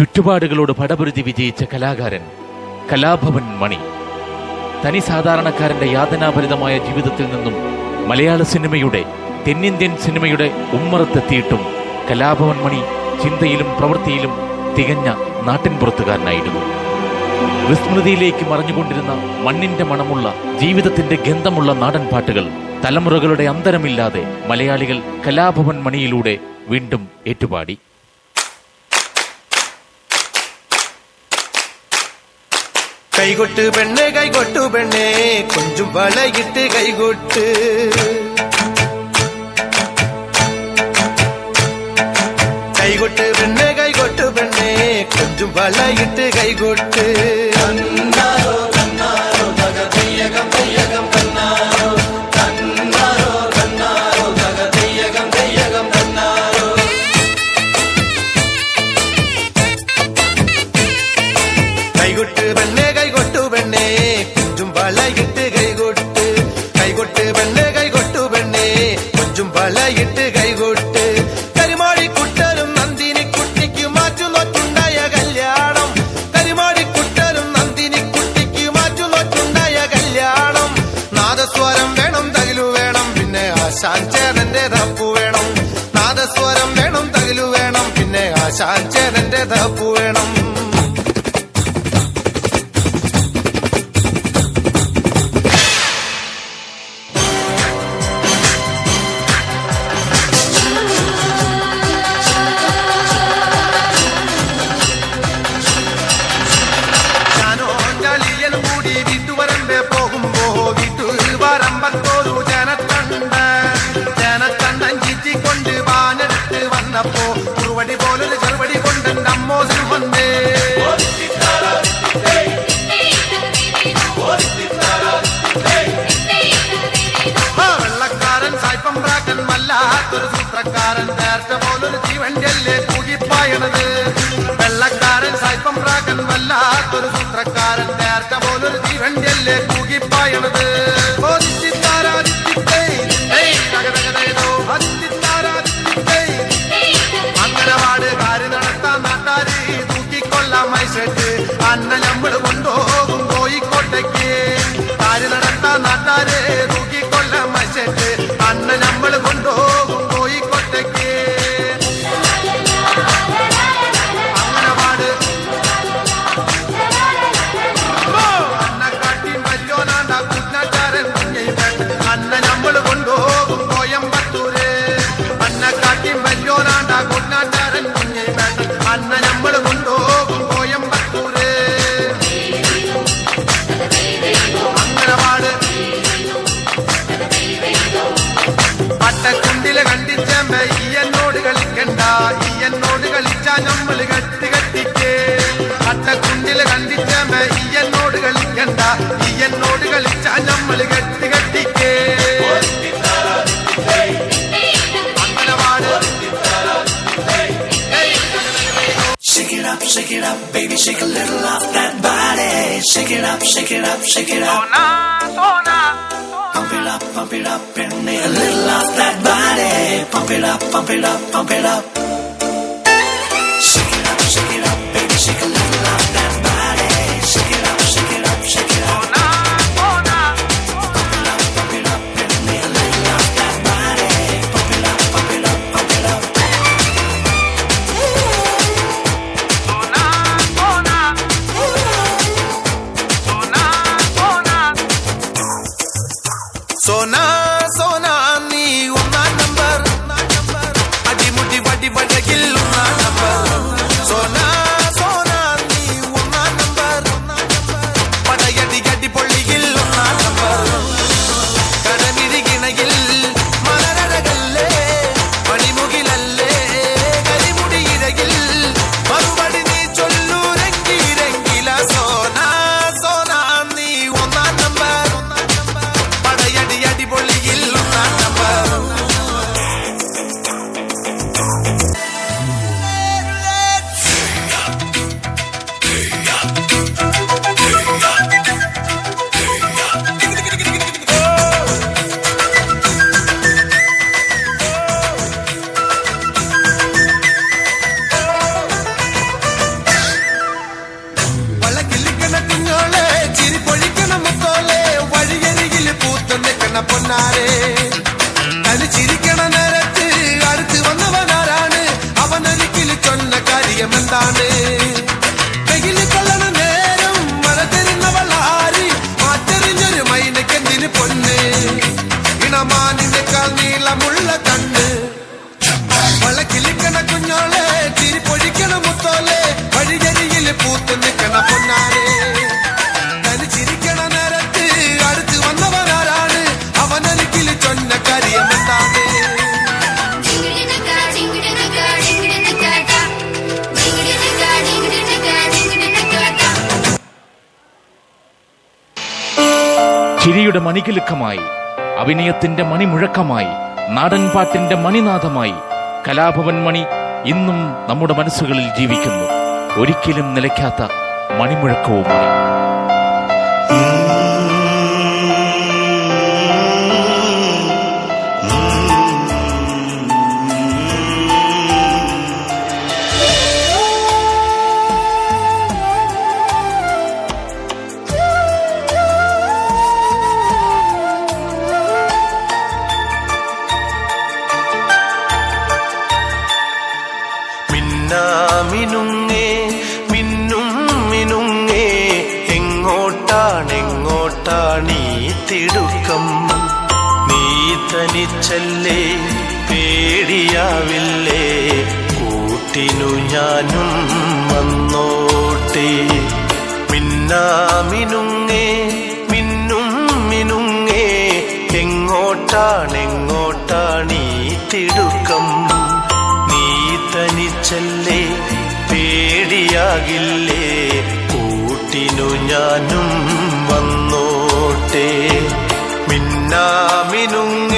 ചുറ്റുപാടുകളോട് പടപൊരുതി വിജയിച്ച കലാകാരൻ കലാഭവൻ മണി തനി സാധാരണക്കാരന്റെ യാതനാഭരിതമായ ജീവിതത്തിൽ നിന്നും മലയാള സിനിമയുടെ, തെന്നിന്ത്യൻ സിനിമയുടെ ഉമ്മറത്തെത്തിയിട്ടും കലാഭവൻ മണി ചിന്തയിലും പ്രവൃത്തിയിലും തികഞ്ഞ നാട്ടിൻപുറത്തുകാരനായിരുന്നു. വിസ്മൃതിയിലേക്ക് മറഞ്ഞുകൊണ്ടിരുന്ന മണ്ണിന്റെ മണമുള്ള, ജീവിതത്തിന്റെ ഗന്ധമുള്ള നാടൻ പാട്ടുകൾ തലമുറകളുടെ അന്തരമില്ലാതെ മലയാളികൾ കലാഭവൻ മണിയിലൂടെ വീണ്ടും ഏറ്റുപാടി. കൈകൊട്ട് പെണ്ണേ കൈകൊട്ടു പെണ്ണേ കൊഞ്ചും വളയിട്ട് കൈകൊട്ട്, കൈകൊട്ട് പെണ്ണേ കൈകൊട്ടു പെണ്ണേ കൊഞ്ചും വളയിട്ട് കൈകൊട്ട്. കൈകൊട്ട് പെണ്ണേ കൈകൊട്ടു പെണ്ണേ കൊഞ്ചും വളയിട്ട് കൈകൊട്ട്, കൈകൊട്ട് പെണ്ണേ കൈകൊട്ടു പെണ്ണേ കൊഞ്ചും വളയിട്ട് കൈകൊട്ട്. കരിമാടിക്കുട്ടനും നന്ദിനിക്കുട്ടിക്ക് മാറ്റുനോറ്റുണ്ടായ കല്യാണം, കരിമാടിക്കുട്ടനും നന്ദിനിക്കുട്ടിക്ക് മാറ്റുനോറ്റുണ്ടായ കല്യാണം. നാദസ്വരം വേണം തകിലു വേണം പിന്നെ ആശാൻ ചേരന്റെ തപ്പു വേണം, നാദസ്വരം വേണം തകിലു വേണം പിന്നെ ആശാൻ ചേരന്റെ തപ്പു വേണം. കുറുവടി പോലൊരു ചെറുപടി കൊണ്ട് അമ്മോസിന് വന്നേ. വെള്ളക്കാരൻ സായിപ്പം പ്രാക്കൻ വല്ലാത്തൊരു സൂത്രക്കാരൻ, നേരത്തെ പോലൊരു ജീവന്റെല്ലേ കൂകിപ്പായണത്. വെള്ളക്കാരൻ സായിപ്പം പ്രാക്കൻ വല്ലാത്തൊരു സൂത്രക്കാരൻ, നേരത്തെ പോലൊരു ജീവന്റെല്ലേ കൂകിപ്പായണത്. അന്ന ഞമ്മള് കൊണ്ടുപോകും കോഴിക്കോട്ടേക്ക്, കാര്യം നടത്താൻ നാട്ടാരെ തൂക്കിക്കൊല്ലാം മത്സരിച്ച് അന്ന ഞമ്മള് കൊണ്ടുപോകും കോഴിക്കോട്ടേക്ക്. അങ്ങനെ പാട് അന്നക്കാട്ടി മല്യോനാണ്ട കുഞ്ഞാച്ചാരൻ കുഞ്ഞിപ്പേട്ട്, അന്ന ഞമ്മള് കൊണ്ടുപോകും കോയമ്പത്തൂര്. അന്നക്കാട്ടി മല്യോനാണ്ട കുഞ്ഞാച്ചാരൻ കുഞ്ഞിപ്പേട്ട്, അന്ന ഞമ്മള് കൊണ്ടുപോകും കോയമ്പത്തൂര്. പട്ടക്കുണ്ടില് കണ്ടിച്ചേമ്പ ഈ എന്നോട് കളിക്കണ്ട, ഈ എന്നോട് കളിച്ചാ ഞമ്മള് കെട്ടി കെട്ടിക്ക്. പട്ടക്കുണ്ടില് കണ്ടിച്ചേമ്പ ഈ എന്നോട് കളിക്കണ്ട, ഈ എന്നോട് കളിച്ചാ ഞമ്മള് കെട്ടി കെട്ടിക്ക്. അങ്ങനെ പാട്. Shake it up, shake it up, baby, shake a little off that body. Shake it up, shake it up, shake it up. Pump it up, pump it up, and a little off that body. Pump it up, pump it up, pump it up. Shake it up, baby, shake a little off that body. Shake it up, shake it up, shake it up. Pump it up, pump it up, and a little off that body. Pump it up, pump it up, pump it up. സോനാ സോനാ നീ ഒന്നാം number, അടിമുടി വടി വട എന്താണ്? വെയില് കൊള്ളണ നേരം മഴ തരുന്നവൾ ആര്? മാറ്ററിഞ്ഞൊരു മൈനക്കെന്തിന് പൊന്ന്? ഇണമാനിനേക്കാൾ നീളമുള്ള കണ്ണ്, വളക്കിലിക്കണ കുഞ്ഞോളെ, ചിരിപ്പൊഴിക്കണ മുത്തോലെ, വഴിയരിയില് പൂത്ത് നിൽക്കണ പൊന്നാരെ. തനിച്ചിരിക്കണ നേരത്ത് അടുത്ത് വന്നവനാരാണ്? അവനരികിൽ ചൊന്ന കാര്യമെന്താണ്? ചിരിയുടെ മണികിലുക്കമായി, അഭിനയത്തിന്റെ മണിമുഴക്കമായി, നാടൻ പാട്ടിന്റെ മണിനാഥമായി കലാഭവൻ മണി ഇന്നും നമ്മുടെ മനസ്സുകളിൽ ജീവിക്കുന്നു, ഒരിക്കലും നിലയ്ക്കാത്ത മണിമുഴക്കവുമായി. മിനുങ്ങേ മിന്നും മിനുങ്ങേ, എങ്ങോട്ടാണെങ്ങോട്ടാണീ തിടുക്കം? നീ തനിച്ചല്ലേ, പേടിയാവില്ലേ, കൂട്ടിനു ഞാനും വന്നോട്ടെ. മിന്നാമിനുങ്ങേ മിന്നും മിനുങ്ങേ, എങ്ങോട്ടാണെങ്ങോട്ടാണീ തിടുക്കം? തനിച്ചല്ലേ, പേടിയാകില്ലേ, കൂട്ടിനു ഞാനും വന്നോട്ടെ. മിന്നാമിനുങ്ങ